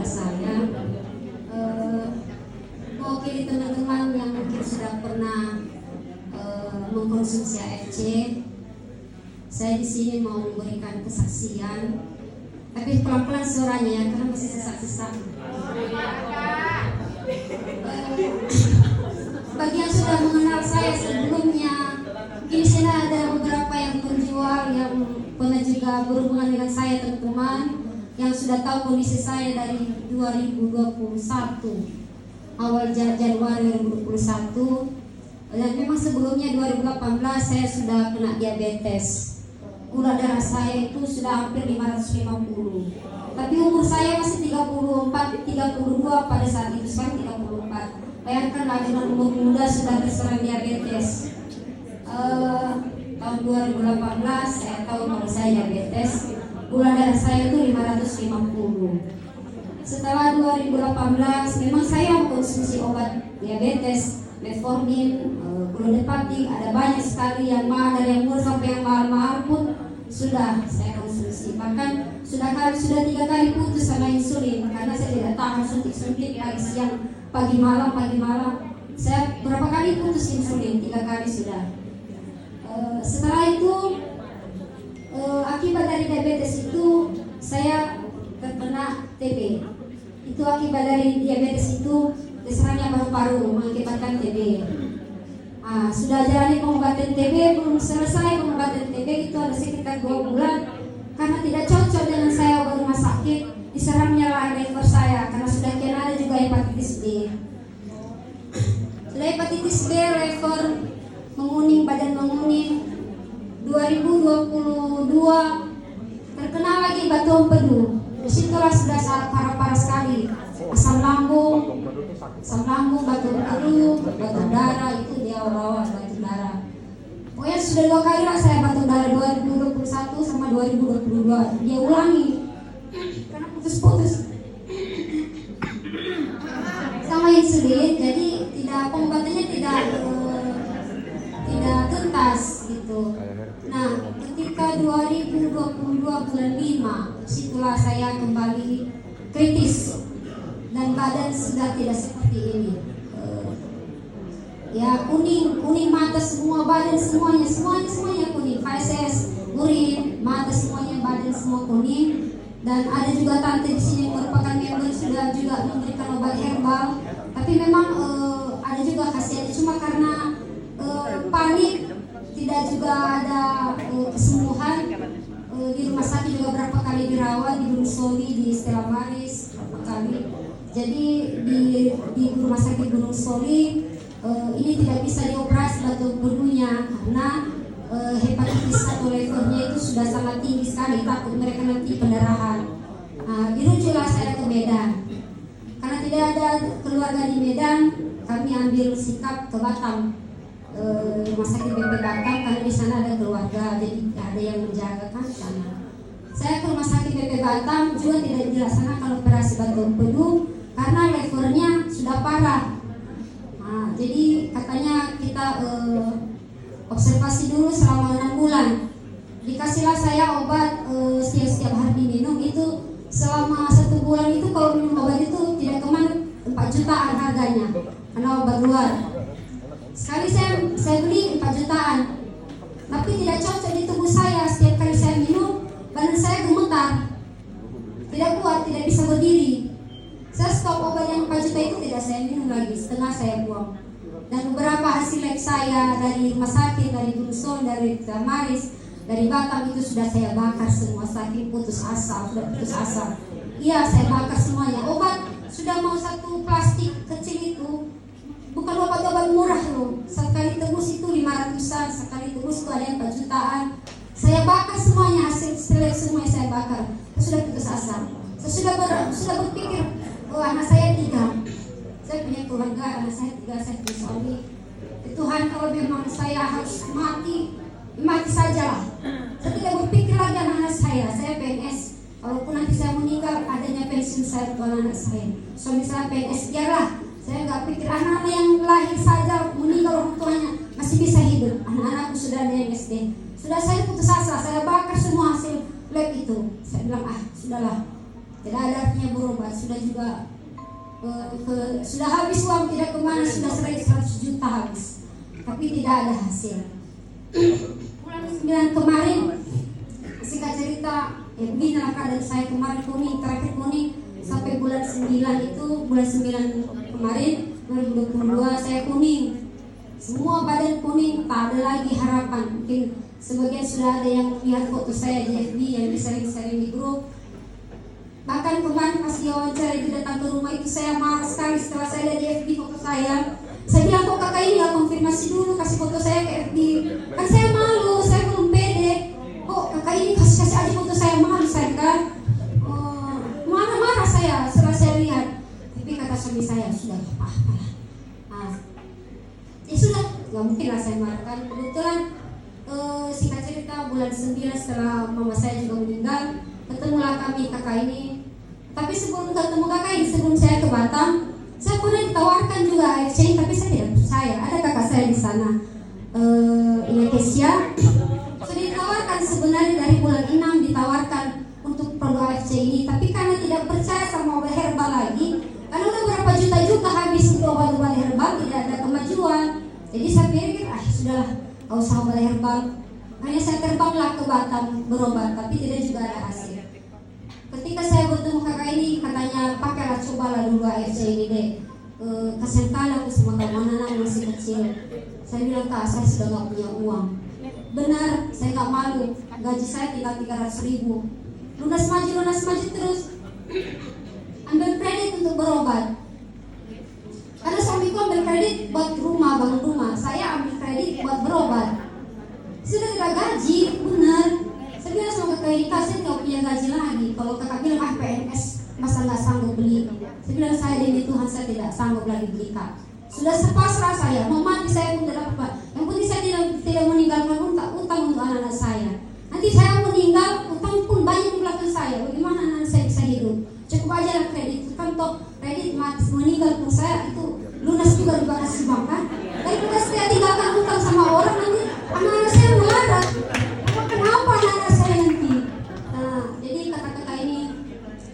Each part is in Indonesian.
kepada saya. Mewakili teman-teman yang mungkin sudah pernah mengkonsumsi AFC, saya di sini mau memberikan kesaksian, tapi pelan-pelan suaranya ya, karena masih sesak-sesak. Bagi yang sudah mengenal saya sebelumnya, mungkin di sini ada beberapa yang penjual yang pernah juga berhubungan dengan saya, teman-teman yang sudah tahu kondisi saya dari 2021 awal Januari 2021, dan memang sebelumnya 2018 saya sudah kena diabetes. Gula darah saya itu sudah hampir 550. Tapi umur saya masih 32 pada saat itu, sekarang 34. Bayangkanlah dengan umur muda sudah terserang diabetes. Tahun 2018 saya tahu kalau saya diabetes. Gula darah saya itu 550. Setelah 2018 memang saya mengkonsumsi obat diabetes, metformin, klonidepati, ada banyak sekali yang mahal, dari yang murah sampai yang mahal-mahal pun sudah saya konsumsi. Bahkan sudah 3 kali putus sama insulin karena saya tidak tahan suntik-suntik pagi siang, pagi malam. Saya berapa kali putus insulin, 3 kali sudah. Setelah itu akibat dari diabetes itu saya terkena TB. Itu akibat dari diabetes itu diserangnya paru-paru, mengakibatkan TB. Sudah jalani pengobatan TB, belum selesai pengobatan TB itu ada sekitar 2 bulan. Karena tidak cocok dengan saya obat rumah sakit, diserangnya lah liver saya karena sudah kena ada juga hepatitis B. Sudah hepatitis B, liver menguning, badan menguning. 2022 terkena lagi batu empedu. Disitulah sudah parah sekali. Asam lambung, batu empedu, batu darah, itu dia rawat batu darah. Pokoknya sudah 2 kali lah saya batu darah, 2021 sama 2022. Dia ulangi karena putus-putus sama insulin, jadi pengobatannya tidak tuntas gitu. Nah, ketika 2022 bulan 5, situlah saya kembali kritis dan badan sudah tidak seperti ini. Ya kuning mata semua, badan semuanya kuning. Feses, urin, mata semuanya, badan semua kuning. Dan ada juga tante di sini yang merupakan member sudah juga memberikan obat herbal. Tapi memang ada juga khasiatnya, cuma karena panik, tidak juga ada kesembuhan. Di rumah sakit juga berapa kali dirawat, di Gunung Soli, di Stella Maris berapa kali. Jadi di rumah sakit Gunung Soli ini tidak bisa dioperasi batu empedunya karena hepatitis atau levernya itu sudah sangat tinggi sekali, takut mereka nanti pendarahan. Dirujuklah saya ke Medan. Karena tidak ada keluarga di Medan, kami ambil sikap ke Batam, rumah sakit BP Batam, karena di sana ada keluarga, jadi ada yang menjaga kan sana. Saya ke rumah sakit BP Batam juga tidak dilaksanakan operasi batu empedu karena levernya sudah parah. Jadi katanya kita observasi dulu selama 6 bulan. Dikasihlah saya obat setiap hari diminum itu selama 1 bulan itu. Kalau minum obat itu tidak kemana, 4 jutaan harganya karena obat luar. Sekali saya beli 4 jutaan, tapi tidak cocok di tubuh saya. Setiap kali saya minum, badan saya gemetar, tidak kuat, tidak bisa berdiri. Saya stop obat yang 4 juta itu, tidak saya minum lagi, setengah saya buang. Dan beberapa hasil lab saya dari rumah sakit, dari Gunung, dari Maris, dari Batam itu sudah saya bakar semua, saking putus asa. Iya, saya bakar semuanya. Obat sudah mau 1 plastik kecil itu, bukan obat-obat murah loh. Sekali tebus itu 500-an, sekali tebus itu ada yang 4 jutaan. Saya bakar semuanya, hasil selek semuanya saya bakar. Saya sudah putus asa. Saya sudah berpikir, anak saya 3. Saya punya keluarga, anak saya 3, saya punya suami. Tuhan, kalau memang saya harus mati sajalah. Saya tidak berpikir lagi anak-anak saya PNS. Walaupun nanti saya meninggal, adanya pensiun saya untuk anak saya. Suami saya PNS, biarlah. Saya nggak pikir anak-anak yang lahir saja meninggal orang tuanya masih bisa hidup. Anak-anakku sudah ada yang SD. Sudah saya putus asa, saya bakar semua hasil lab itu. Saya bilang, sudahlah. tidak ada artinya berobat. Sudah juga sudah habis uang, tidak kemana, sudah 100 juta habis, tapi tidak ada hasil. Bulan 9 kemarin, singkat cerita, beginilah keadaan saya kemarin, kuning, terakhir kuning sampai bulan 9 itu, bulan 9 kemarin 2022 saya kuning, semua badan kuning, tak ada lagi harapan. Mungkin sebagian sudah ada yang lihat foto saya di FB yang disering-sering di grup. Bahkan kemarin pas diwawancara itu datang ke rumah itu, saya marah sekali setelah saya lihat di FB foto saya. Saya bilang, kok kakak ini gak konfirmasi dulu kasih foto saya ke FB? Kan saya malu, saya belum pede. Kok kakak ini kasih aja foto saya, malu saya kan? Marah-marah saya setelah saya lihat. Tapi kata suami saya, sudah apa-apa lah. Ya sudah, gak mungkin lah saya marah kan. Kebetulan singkat cerita bulan 9 setelah mama saya juga meninggal, ketemulah kami kakak ini. Tapi sebelum ketemu kakak ini, sebelum saya ke Batam, saya pernah ditawarkan juga AFC, tapi saya tidak percaya. Ada kakak saya di sana, Indonesia, sudah ditawarkan sebenarnya dari bulan 6 ditawarkan untuk produk AFC ini, tapi karena tidak percaya sama obat herbal lagi, karena udah berapa juta-juta habis untuk obat-obat herbal, tidak ada kemajuan. Jadi saya pikir, sudahlah, gak usah obat herbal. Hanya saya terbanglah ke Batam berobat, tapi tidak juga ada hasil. Ketika saya bertemu kakak ini, katanya pakailah, cobalah dulu AFC ini deh. Kasihan kali aku sama kamu, anak masih kecil. Saya bilang, kak, saya sudah gak punya uang. Benar, saya gak malu. Gaji saya tinggal 300.000. Lunas maju terus. Ambil kredit untuk berobat. Karena suamiku ambil kredit buat rumah, bangun rumah. Saya ambil kredit buat berobat. Sudah tidak gaji, benar. Saya bilang sama kakak ini, kak, saya tidak punya gaji lagi. Kalau kakak bilang, PNS, masa nggak sanggup beli? Saya bilang, saya demi Tuhan, saya tidak sanggup lagi beli, kak. Sudah sepasrah saya, mau mati saya pun tidak apa. Yang penting saya tidak meninggalkan utang untuk anak-anak saya. Nanti saya meninggal, utang pun banyak di belakang saya. Bagaimana anak saya bisa hidup? Cukup aja lah kredit. Kan toh kredit mati meninggal pun saya itu lunas juga di bagasi bank kan. Daripada saya tinggalkan utang sama orang, nanti anak-anak saya melarat. Kenapa anak-anak saya nanti? Nah, jadi kata-kata ini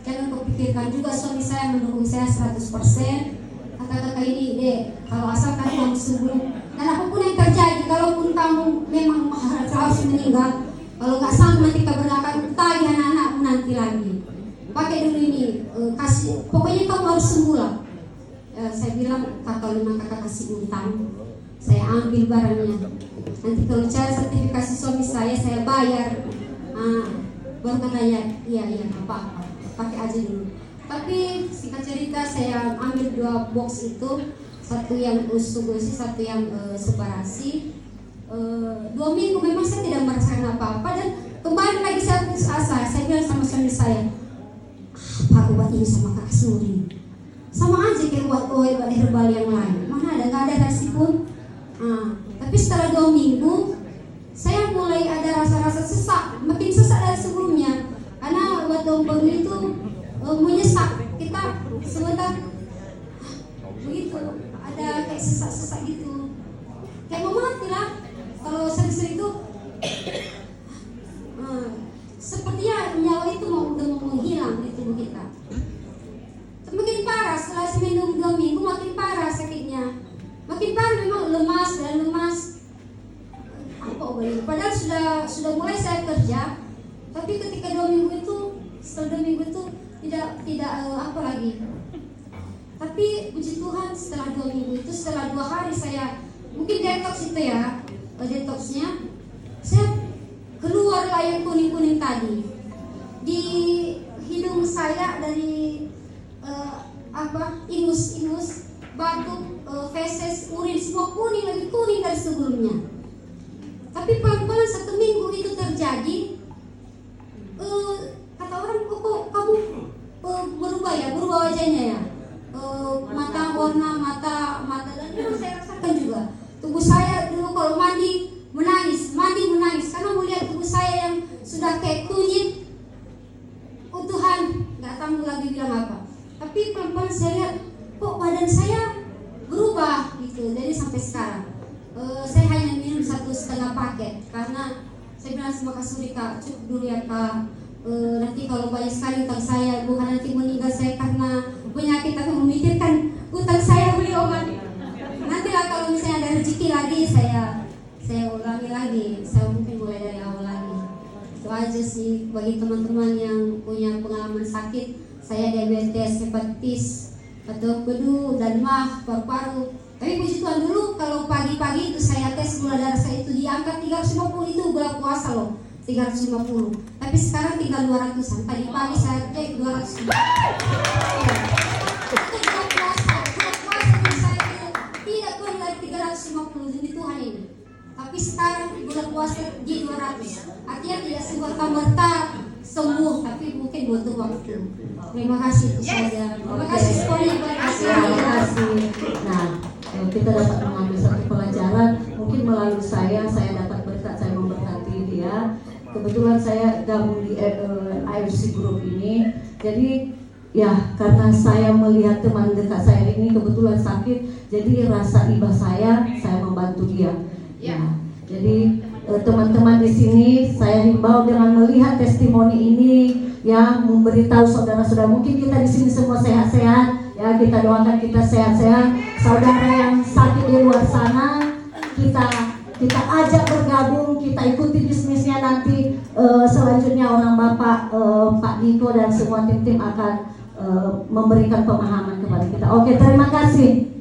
jangan kau pikirkan. Juga suami saya mendukung saya 100%. Kata-kata ini deh, kalau asalkan kamu sembuh dan apapun yang terjadi, kalaupun kamu memang harus meninggal, kalau nggak sanggup nanti keberlakan, tagih anak-anakmu nanti lagi. Pakai dulu ini, kasih. Pokoknya kamu harus sembuh lah. Saya bilang, kalau memang kakak kasih utang, saya ambil barangnya. Nanti kalau cari sertifikasi suami saya bayar. Baru katanya, iya apa-apa, pakai aja dulu. Tapi singkat cerita, saya ambil 2 box itu, satu yang usugosi, satu yang separasi. 2 minggu memang saya tidak merasakan apa-apa, dan kemarin lagi saya putus asa. Saya bilang sama suami saya, apa obat ini sama Kak Suri? Sama aja kayak obat herbal yang lain. Mana ada, nggak ada reaksi pun. Tapi setelah 2 minggu, saya mulai ada rasa-rasa sesak, makin sesak dari sebelumnya. Karena obat ombang itu menyesak kita sebentar, begitu ada kayak sesak-sesak gitu, kayak mau mati lah. Kalau sering-sering itu sepertinya nyawa itu udah mau menghilang di tubuh kita. Semakin parah setelah seminggu 2 minggu, makin parah sakitnya, makin parah, memang lemas dan lemas. Apa boleh? Padahal sudah mulai saya kerja, tapi ketika 2 minggu itu, setelah 2 minggu itu tidak apa lagi. Tapi puji Tuhan, setelah 2 minggu itu, setelah 2 hari saya mungkin detox itu ya, detoxnya, saya keluarlah yang kuning-kuning tadi di hidung saya, dari ingus, batuk, feses, urin, semua kuning, lebih kuning dari sebelumnya. Tapi pelan-pelan 1 minggu itu terjadi. Kata orang, kok kamu berubah wajahnya ya, mata warna mata dan itu saya rasakan juga. Tubuh saya dulu kalau mandi menangis karena melihat tubuh saya yang sudah kayak kunyit. Tuhan, nggak tahu lagi bilang apa. Tapi pelan-pelan saya lihat, kok badan saya berubah gitu. Jadi sampai sekarang saya hanya minum 1,5 paket, karena saya bilang sama Kak Suri, Kak, cukup dulu ya Kak, nanti kalau banyak sekali utang saya, bukan nanti meninggal saya karena penyakit, tapi memikirkan utang saya beli obat. Nanti lah kalau misalnya ada rezeki lagi, saya ulangi lagi, saya mungkin mulai dari awal lagi. Itu aja sih bagi teman-teman yang punya pengalaman sakit. Saya diabetes, hepatitis, atau pedu dan mah, paru-paru. Tapi puji Tuhan, dulu kalau pagi-pagi itu saya tes gula darah saya itu di angka 350, itu bulan puasa loh, 350. Tapi sekarang tinggal 200-an. Tadi pagi saya cek 200. Itu bulan puasa itu saya tidak kurang dari 350, demi Tuhan ini. Tapi sekarang di bulan puasa di 200. Artinya tidak serta-merta sembuh, tapi mungkin butuh waktu. Terima kasih itu saja. Terima kasih semuanya. Terima kasih. Nah, kita dapat mengambil satu pelajaran. Mungkin melalui saya dapat berkat, saya memberkati dia. Kebetulan saya gabung di IRC Group ini. Jadi ya, karena saya melihat teman dekat saya ini kebetulan sakit, jadi rasa iba saya membantu dia. Ya, jadi teman-teman di sini saya himbau dengan melihat testimoni ini, ya, memberitahu saudara-saudara, mungkin kita di sini semua sehat-sehat, ya, kita doakan kita sehat-sehat. Saudara yang sakit di luar sana, kita ajak bergabung, kita ikuti bisnisnya nanti. Selanjutnya orang Bapak Pak Niko dan semua tim-tim akan memberikan pemahaman kepada kita. Oke, terima kasih.